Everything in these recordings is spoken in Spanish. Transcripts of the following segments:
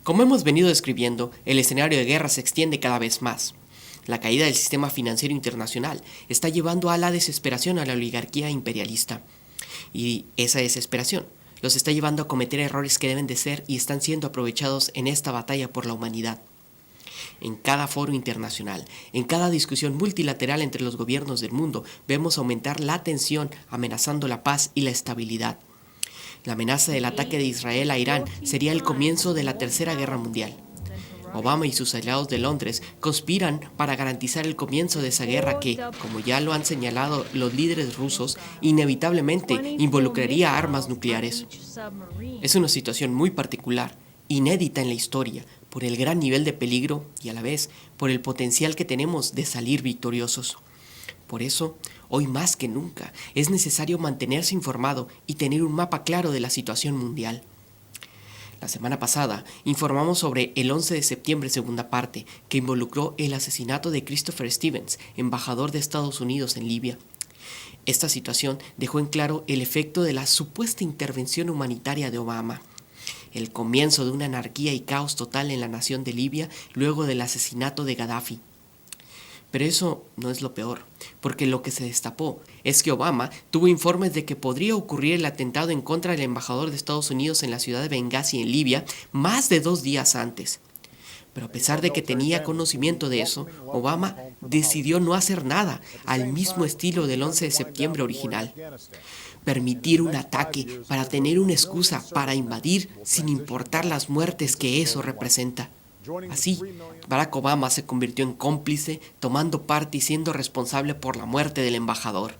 Como hemos venido describiendo, el escenario de guerra se extiende cada vez más. La caída del sistema financiero internacional está llevando a la desesperación a la oligarquía imperialista. Y esa desesperación los está llevando a cometer errores que deben de ser y están siendo aprovechados en esta batalla por la humanidad. En cada foro internacional, en cada discusión multilateral entre los gobiernos del mundo, vemos aumentar la tensión amenazando la paz y la estabilidad. La amenaza del ataque de Israel a Irán sería el comienzo de la Tercera Guerra Mundial. Obama y sus aliados de Londres conspiran para garantizar el comienzo de esa guerra que, como ya lo han señalado los líderes rusos, inevitablemente involucraría armas nucleares. Es una situación muy particular, inédita en la historia, por el gran nivel de peligro y a la vez por el potencial que tenemos de salir victoriosos. Por eso, hoy más que nunca, es necesario mantenerse informado y tener un mapa claro de la situación mundial. La semana pasada informamos sobre el 11 de septiembre segunda parte, que involucró el asesinato de Christopher Stevens, embajador de Estados Unidos en Libia. Esta situación dejó en claro el efecto de la supuesta intervención humanitaria de Obama, el comienzo de una anarquía y caos total en la nación de Libia luego del asesinato de Gaddafi. Pero eso no es lo peor, porque lo que se destapó es que Obama tuvo informes de que podría ocurrir el atentado en contra del embajador de Estados Unidos en la ciudad de Benghazi, en Libia, más de 2 días antes. Pero a pesar de que tenía conocimiento de eso, Obama decidió no hacer nada, al mismo estilo del 11 de septiembre original. Permitir un ataque para tener una excusa para invadir sin importar las muertes que eso representa. Así, Barack Obama se convirtió en cómplice, tomando parte y siendo responsable por la muerte del embajador.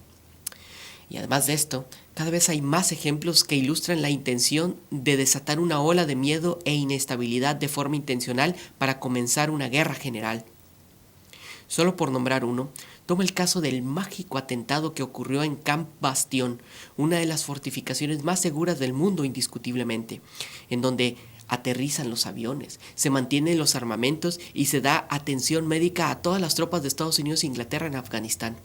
Y además de esto, cada vez hay más ejemplos que ilustran la intención de desatar una ola de miedo e inestabilidad de forma intencional para comenzar una guerra general. Solo por nombrar uno, toma el caso del mágico atentado que ocurrió en Camp Bastion, una de las fortificaciones más seguras del mundo indiscutiblemente, en donde aterrizan los aviones, se mantienen los armamentos y se da atención médica a todas las tropas de Estados Unidos e Inglaterra en Afganistán.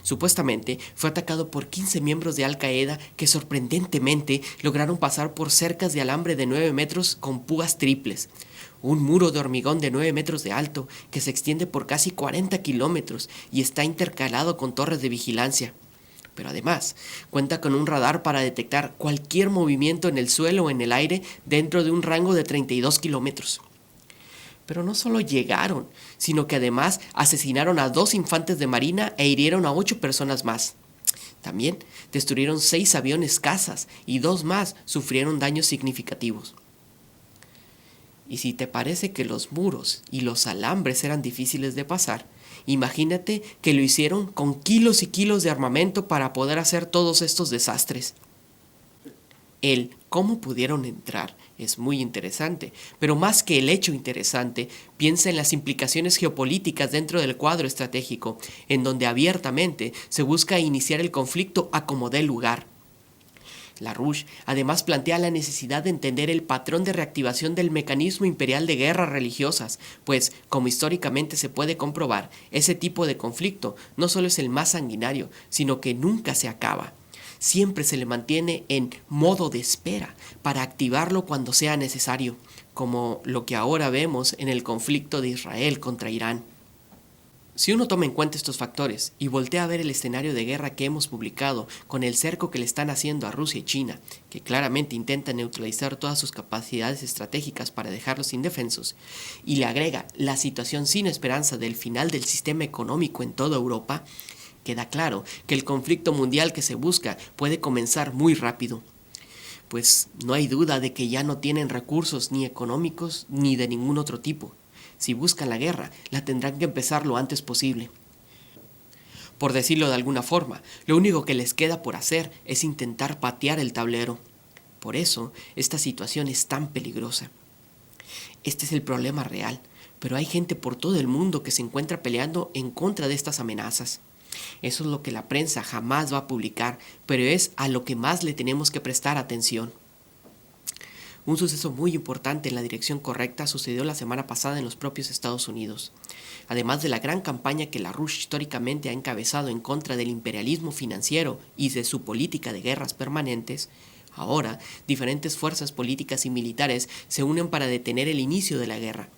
Supuestamente fue atacado por 15 miembros de Al Qaeda que sorprendentemente lograron pasar por cercas de alambre de 9 metros con púas triples, un muro de hormigón de 9 metros de alto que se extiende por casi 40 kilómetros y está intercalado con torres de vigilancia. Pero además, cuenta con un radar para detectar cualquier movimiento en el suelo o en el aire dentro de un rango de 32 kilómetros. Pero no solo llegaron, sino que además asesinaron a 2 infantes de marina e hirieron a 8 personas más. También destruyeron 6 aviones cazas y 2 más sufrieron daños significativos. Y si te parece que los muros y los alambres eran difíciles de pasar, imagínate que lo hicieron con kilos y kilos de armamento para poder hacer todos estos desastres. El cómo pudieron entrar es muy interesante, pero más que el hecho interesante, piensa en las implicaciones geopolíticas dentro del cuadro estratégico, en donde abiertamente se busca iniciar el conflicto a como dé lugar. LaRouche además plantea la necesidad de entender el patrón de reactivación del mecanismo imperial de guerras religiosas, pues, como históricamente se puede comprobar, ese tipo de conflicto no solo es el más sanguinario, sino que nunca se acaba. Siempre se le mantiene en modo de espera para activarlo cuando sea necesario, como lo que ahora vemos en el conflicto de Israel contra Irán. Si uno toma en cuenta estos factores y voltea a ver el escenario de guerra que hemos publicado con el cerco que le están haciendo a Rusia y China, que claramente intentan neutralizar todas sus capacidades estratégicas para dejarlos indefensos, y le agrega la situación sin esperanza del final del sistema económico en toda Europa, queda claro que el conflicto mundial que se busca puede comenzar muy rápido. Pues no hay duda de que ya no tienen recursos ni económicos ni de ningún otro tipo. Si buscan la guerra, la tendrán que empezar lo antes posible. Por decirlo de alguna forma, lo único que les queda por hacer es intentar patear el tablero. Por eso, esta situación es tan peligrosa. Este es el problema real, pero hay gente por todo el mundo que se encuentra peleando en contra de estas amenazas. Eso es lo que la prensa jamás va a publicar, pero es a lo que más le tenemos que prestar atención. Un suceso muy importante en la dirección correcta sucedió la semana pasada en los propios Estados Unidos. Además de la gran campaña que LaRouche históricamente ha encabezado en contra del imperialismo financiero y de su política de guerras permanentes, Ahora, diferentes fuerzas políticas y militares se unen para detener el inicio de la guerra.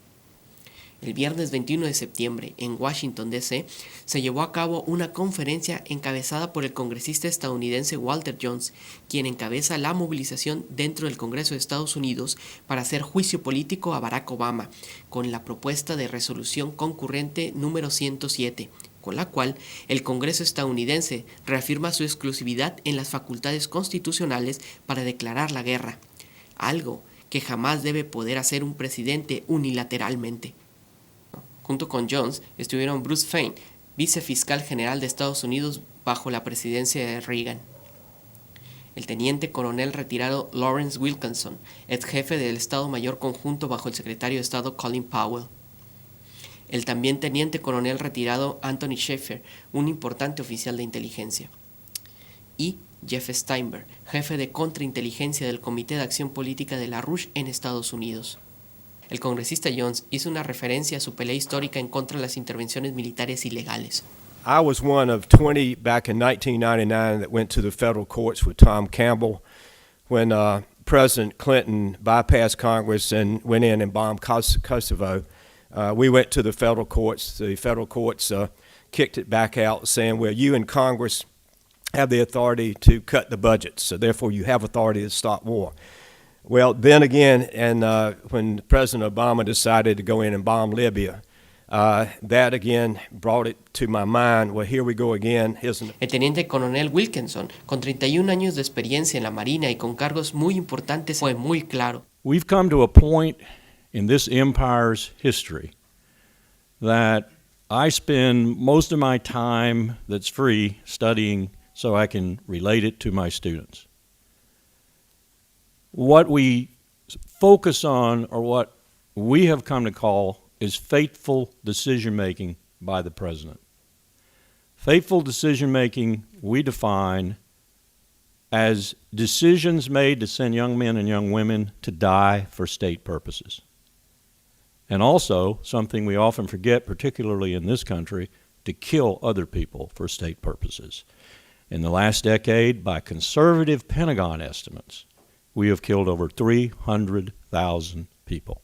El viernes 21 de septiembre, en Washington, D.C., se llevó a cabo una conferencia encabezada por el congresista estadounidense Walter Jones, quien encabeza la movilización dentro del Congreso de Estados Unidos para hacer juicio político a Barack Obama, con la propuesta de resolución concurrente número 107, con la cual el Congreso estadounidense reafirma su exclusividad en las facultades constitucionales para declarar la guerra, algo que jamás debe poder hacer un presidente unilateralmente. Junto con Jones estuvieron Bruce Fein, vicefiscal general de Estados Unidos bajo la presidencia de Reagan; el teniente coronel retirado Lawrence Wilkinson, ex jefe del Estado Mayor Conjunto bajo el secretario de Estado Colin Powell; el también teniente coronel retirado Anthony Shaffer, un importante oficial de inteligencia; y Jeff Steinberg, jefe de contrainteligencia del Comité de Acción Política de la RUSH en Estados Unidos. El congresista Jones hizo una referencia a su pelea histórica en contra de las intervenciones militares ilegales. I was one of 20 back in 1999 that went to the federal courts with Tom Campbell when President Clinton bypassed Congress and went in and bombed Kosovo. We went to the federal courts. The federal courts kicked it back out, saying, well, you in Congress have the authority to cut the budget, so therefore you have authority to stop war. Well, then again, and when President Obama decided to go in and bomb Libya, that again brought it to my mind, well, here we go again. El teniente coronel Wilkinson, con 31 años de experiencia en la Marina y con cargos muy importantes, fue muy claro. We've come to a point in this empire's history that I spend most of my time that's free studying so I can relate it to my students. What we focus on, or what we have come to call, is fateful decision-making by the president. Fateful decision-making we define as decisions made to send young men and young women to die for state purposes. And also, something we often forget, particularly in this country, to kill other people for state purposes. In the last decade, by conservative Pentagon estimates, we have killed over 300,000 people.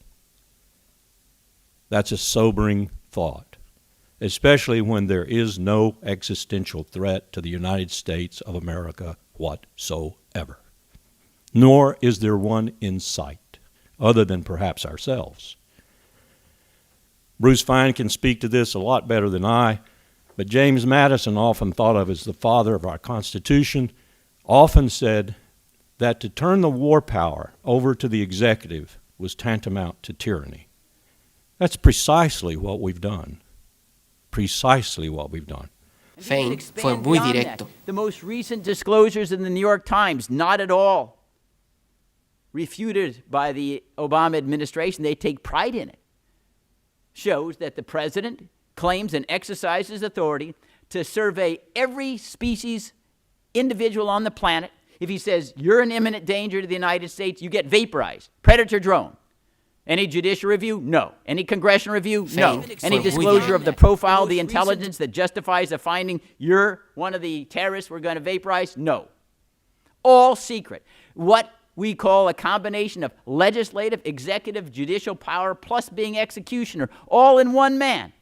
That's a sobering thought, especially when there is no existential threat to the United States of America whatsoever. Nor is there one in sight, other than perhaps ourselves. Bruce Fein can speak to this a lot better than I, but James Madison, often thought of as the father of our Constitution, often said that to turn the war power over to the executive was tantamount to tyranny. That's precisely what we've done. Precisely what we've done. Fein fue muy directo. The most recent disclosures in the New York Times, not at all refuted by the Obama administration, they take pride in it, shows that the president claims and exercises authority to survey every species, individual on the planet. If he says you're an imminent danger to the United States, you get vaporized. Predator drone. Any judicial review? No. Any congressional review? No. Any disclosure of the profile of the intelligence that justifies the finding you're one of the terrorists we're going to vaporize? No. All secret. What we call a combination of legislative, executive, judicial power plus being executioner, all in one man,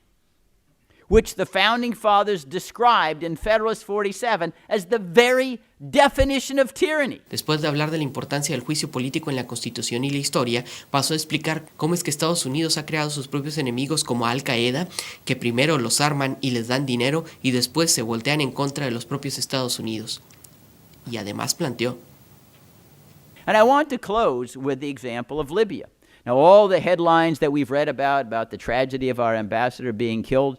which the Founding Fathers described in Federalist 47 as the very definition of tyranny. Después de hablar de la importancia del juicio político en la Constitución y la historia, pasó a explicar cómo es que Estados Unidos ha creado sus propios enemigos como Al-Qaeda, que primero los arman y les dan dinero y después se voltean en contra de los propios Estados Unidos. Y además planteó: And I want to close with the example of Libya. Now, all the headlines that we've read about the tragedy of our ambassador being killed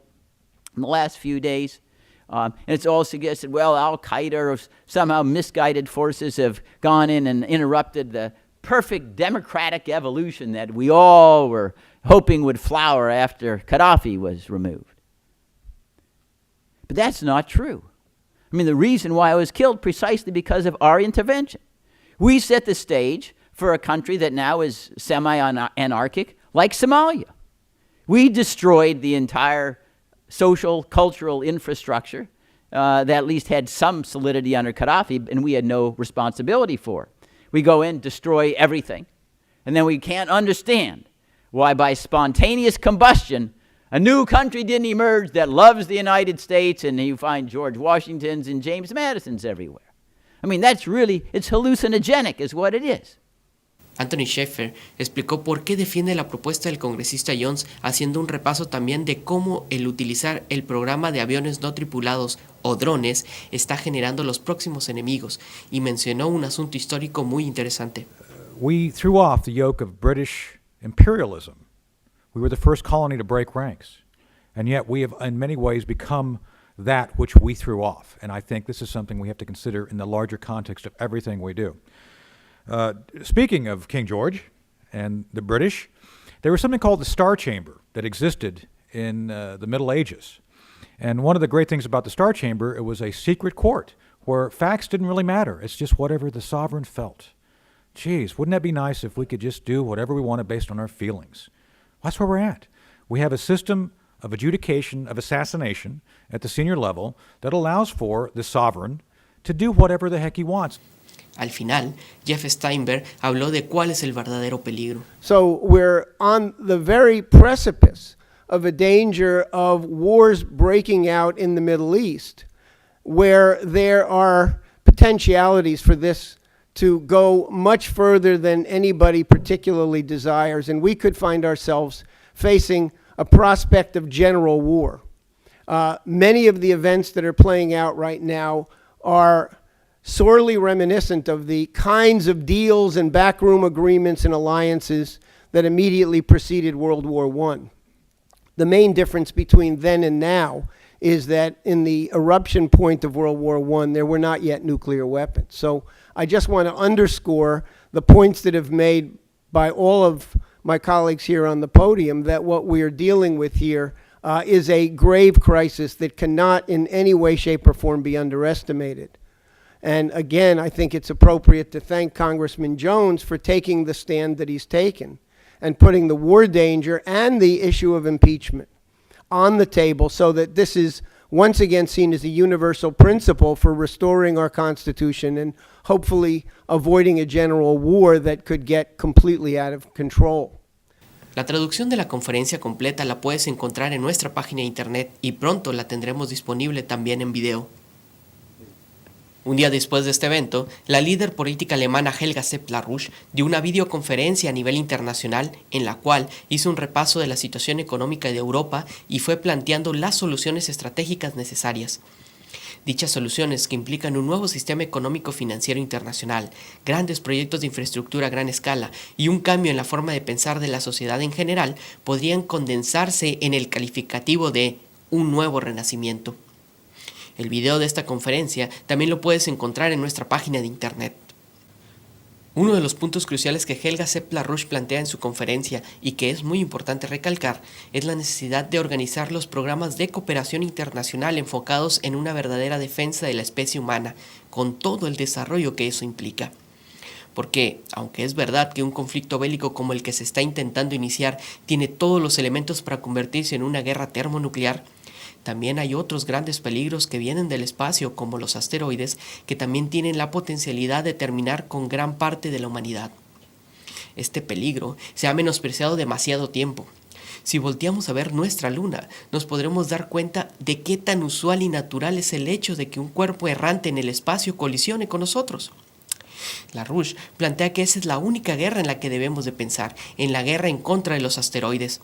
in the last few days, and it's all suggested, well, Al-Qaeda or somehow misguided forces have gone in and interrupted the perfect democratic evolution that we all were hoping would flower after Gaddafi was removed. But that's not true. I mean, the reason why I was killed precisely because of our intervention. We set the stage for a country that now is semi-anarchic, like Somalia. We destroyed the entire social, cultural infrastructure that at least had some solidity under Gaddafi, and we had no responsibility for. we go in, destroy everything. And then we can't understand why by spontaneous combustion, a new country didn't emerge that loves the United States, and you find George Washingtons and James Madisons everywhere. I mean, that's really, it's hallucinogenic is what it is. Anthony Shaffer explicó por qué defiende la propuesta del congresista Jones, haciendo un repaso también de cómo el utilizar el programa de aviones no tripulados o drones está generando los próximos enemigos, y mencionó un asunto histórico muy interesante. We threw off the yoke of British imperialism. We were the first colony to break ranks, and yet we have in many ways become that which we threw off, and I think this is something we have to consider in the larger context of everything we do. Speaking of King George and the British, there was something called the Star Chamber that existed in the Middle Ages. And one of the great things about the Star Chamber, it was a secret court where facts didn't really matter. It's just whatever the sovereign felt. Geez, wouldn't that be nice if we could just do whatever we wanted based on our feelings? That's where we're at. We have a system of adjudication, of assassination at the senior level that allows for the sovereign to do whatever the heck he wants. Al final, Jeff Steinberg habló de cuál es el verdadero peligro. So we're on the very precipice of a danger of wars breaking out in the Middle East, where there are potentialities for this to go much further than anybody particularly desires, and we could find ourselves facing a prospect of general war. Many of the events that are playing out right now are sorely reminiscent of the kinds of deals and backroom agreements and alliances that immediately preceded World War I. The main difference between then and now is that in the eruption point of World War I, there were not yet nuclear weapons. So I just want to underscore the points that have made by all of my colleagues here on the podium, that what we are dealing with here is a grave crisis that cannot in any way, shape, or form be underestimated. And again, I think it's appropriate to thank Congressman Jones for taking the stand that he's taken and putting the war danger and the issue of impeachment on the table so that this is once again seen as a universal principle for restoring our Constitution and hopefully avoiding a general war that could get completely out of control. La traducción de la conferencia completa la puedes encontrar en nuestra página de internet y pronto la tendremos disponible también en video. Un día después de este evento, la líder política alemana Helga Sepp-LaRouche dio una videoconferencia a nivel internacional en la cual hizo un repaso de la situación económica de Europa y fue planteando las soluciones estratégicas necesarias. Dichas soluciones, que implican un nuevo sistema económico financiero internacional, grandes proyectos de infraestructura a gran escala y un cambio en la forma de pensar de la sociedad en general, podrían condensarse en el calificativo de un nuevo renacimiento. El video de esta conferencia también lo puedes encontrar en nuestra página de internet. Uno de los puntos cruciales que Helga Sepp-LaRouche plantea en su conferencia y que es muy importante recalcar es la necesidad de organizar los programas de cooperación internacional enfocados en una verdadera defensa de la especie humana, con todo el desarrollo que eso implica. Porque, aunque es verdad que un conflicto bélico como el que se está intentando iniciar tiene todos los elementos para convertirse en una guerra termonuclear, también hay otros grandes peligros que vienen del espacio, como los asteroides, que también tienen la potencialidad de terminar con gran parte de la humanidad. Este peligro se ha menospreciado demasiado tiempo. Si volteamos a ver nuestra luna, nos podremos dar cuenta de qué tan usual y natural es el hecho de que un cuerpo errante en el espacio colisione con nosotros. LaRouche plantea que esa es la única guerra en la que debemos de pensar, en la guerra en contra de los asteroides.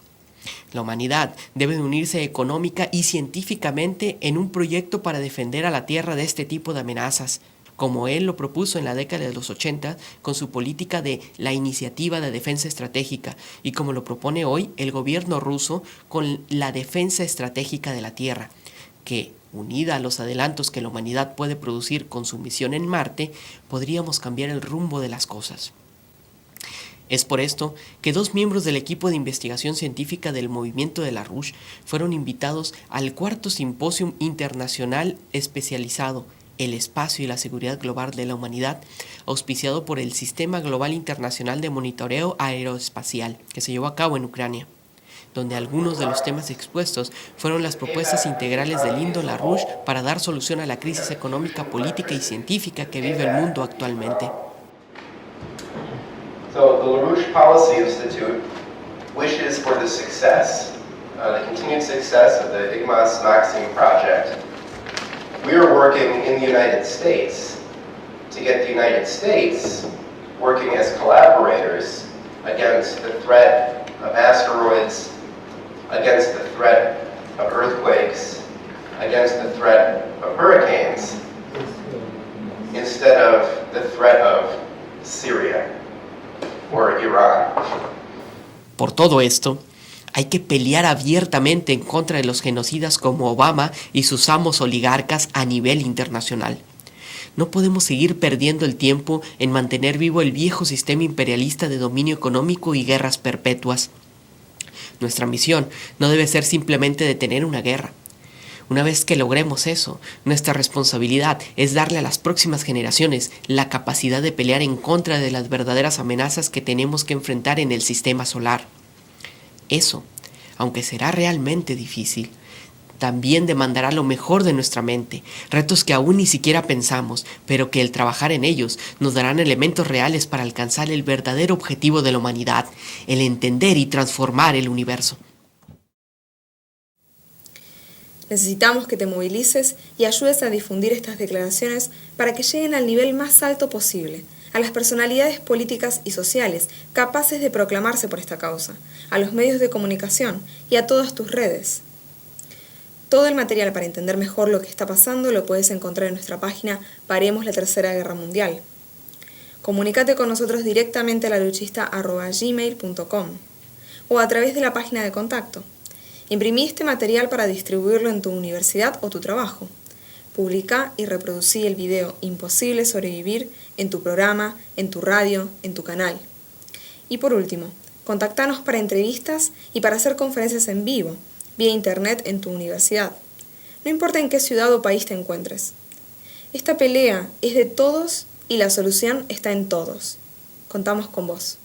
La humanidad debe de unirse económica y científicamente en un proyecto para defender a la Tierra de este tipo de amenazas, como él lo propuso en la década de los 80 con su política de la Iniciativa de Defensa Estratégica y como lo propone hoy el gobierno ruso con la Defensa Estratégica de la Tierra, que, unida a los adelantos que la humanidad puede producir con su misión en Marte, podríamos cambiar el rumbo de las cosas. Es por esto que dos miembros del equipo de investigación científica del movimiento de LaRouche fueron invitados al cuarto simposio internacional especializado El espacio y la seguridad global de la humanidad, auspiciado por el Sistema Global Internacional de Monitoreo Aeroespacial, que se llevó a cabo en Ucrania, donde algunos de los temas expuestos fueron las propuestas integrales de Lyndon LaRouche para dar solución a la crisis económica, política y científica que vive el mundo actualmente. So the LaRouche Policy Institute wishes for the success, the continued success of the IGMAS-Maxime project. We are working in the United States to get the United States working as collaborators against the threat of asteroids, against the threat of earthquakes, against the threat of hurricanes, instead of the threat of Syria or Iran. Por todo esto, hay que pelear abiertamente en contra de los genocidas como Obama y sus amos oligarcas a nivel internacional. No podemos seguir perdiendo el tiempo en mantener vivo el viejo sistema imperialista de dominio económico y guerras perpetuas. Nuestra misión no debe ser simplemente detener una guerra. Una vez que logremos eso, nuestra responsabilidad es darle a las próximas generaciones la capacidad de pelear en contra de las verdaderas amenazas que tenemos que enfrentar en el sistema solar. Eso, aunque será realmente difícil, también demandará lo mejor de nuestra mente, retos que aún ni siquiera pensamos, pero que el trabajar en ellos nos darán elementos reales para alcanzar el verdadero objetivo de la humanidad, el entender y transformar el universo. Necesitamos que te movilices y ayudes a difundir estas declaraciones para que lleguen al nivel más alto posible, a las personalidades políticas y sociales capaces de proclamarse por esta causa, a los medios de comunicación y a todas tus redes. Todo el material para entender mejor lo que está pasando lo puedes encontrar en nuestra página Paremos la Tercera Guerra Mundial. Comunícate con nosotros directamente a laluchista@gmail.com o a través de la página de contacto. Imprimí este material para distribuirlo en tu universidad o tu trabajo. Publica y reproducí el video Imposible sobrevivir en tu programa, en tu radio, en tu canal. Y por último, contactanos para entrevistas y para hacer conferencias en vivo, vía internet en tu universidad. No importa en qué ciudad o país te encuentres. Esta pelea es de todos y la solución está en todos. Contamos con vos.